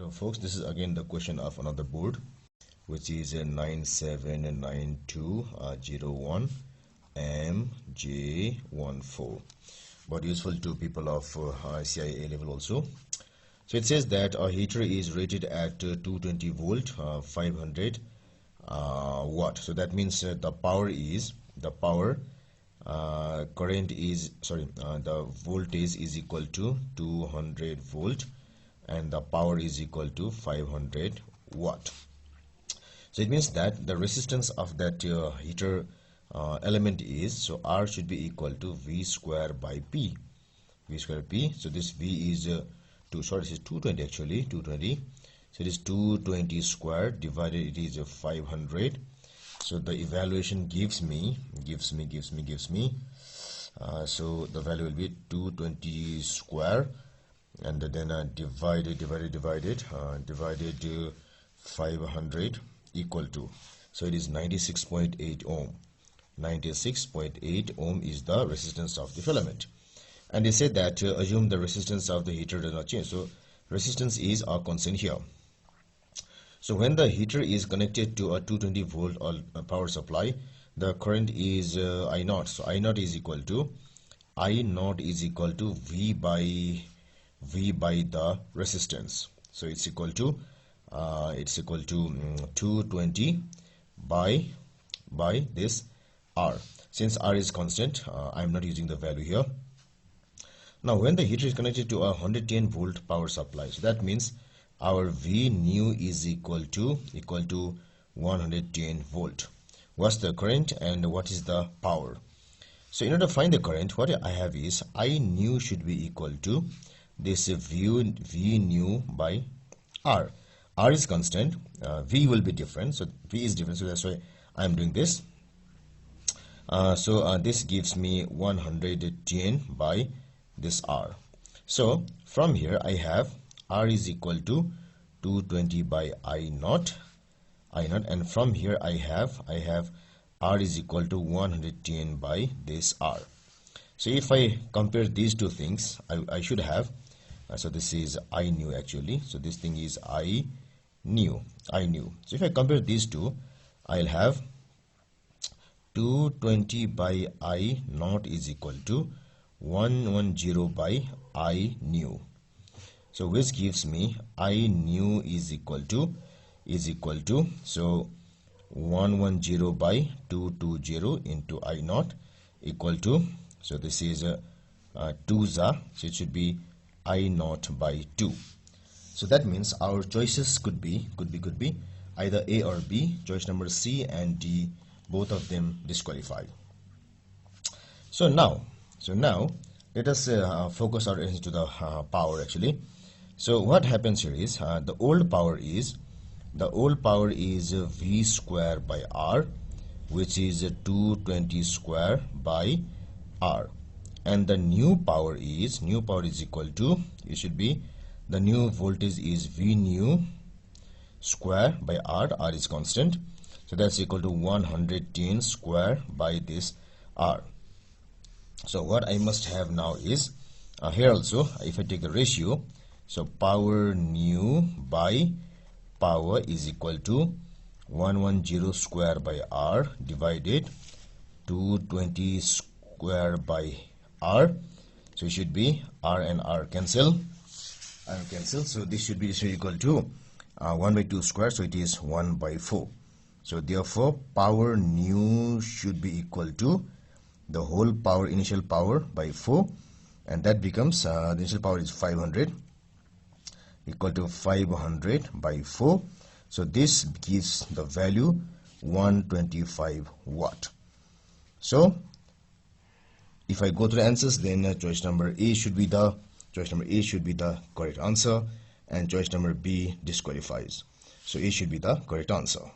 Hello folks, this is again the question of another board, which is 979201 MJ14, but useful to people of CIA level also. So it says that a heater is rated at 220 volt, 500 watt. So that means the voltage is equal to 200 volt and the power is equal to 500 watt. So it means that the resistance of that heater element is, so R should be equal to V square by P. So this V is this is 220 actually, 220. So it is 220 square divided, it is 500. So the evaluation gives me so the value will be 220 square and then divided 500 equal to, so it is 96.8 ohm. 96.8 ohm is the resistance of the filament, and they said that assume the resistance of the heater does not change. So resistance is a constant here. So when the heater is connected to a 220 volt or power supply, the current is I naught. So I naught is equal to V by the resistance. So it's equal to 220 by this R. Since R is constant, I'm not using the value here. Now when the heater is connected to a 110 volt power supply, so that means our V new is equal to 110 volt. What's the current and what is the power? So in order to find the current, what I have is I new should be equal to this V new by R. R is constant, V will be different, so V is different, so that's why I'm doing this. This gives me 110 by this R. So from here I have R is equal to 220 by I naught, and from here I have R is equal to 110 by this R. So if I compare these two things, I should have, so this is I new actually, so this thing is I new. So if I compare these two, I'll have 220 by I naught is equal to 110 by I new. So which gives me I new is equal to so 110 by 220 into I naught equal to, so this is 2 za, so it should be I naught by 2. So that means our choices could be either A or B. Choice number C and D, both of them disqualified. So now let us focus our attention to the power actually. So what happens here is the old power is V square by R, which is 220 square by R, and the new power is equal to, it should be, the new voltage is V new square by R. R is constant, so that's equal to 110 square by this R. So what I must have now is here also, if I take the ratio, so power new by power is equal to 110 square by R divided 220 square by R. So it should be R and R cancel. So this should be equal to 1 by 2 square, so it is 1 by 4. So therefore power new should be equal to the whole power, initial power, by 4, and that becomes the initial power is 500 equal to 500 by 4. So this gives the value 125 watt. So if I go to the answers, then choice number A should be the correct answer, and choice number B disqualifies. So A should be the correct answer.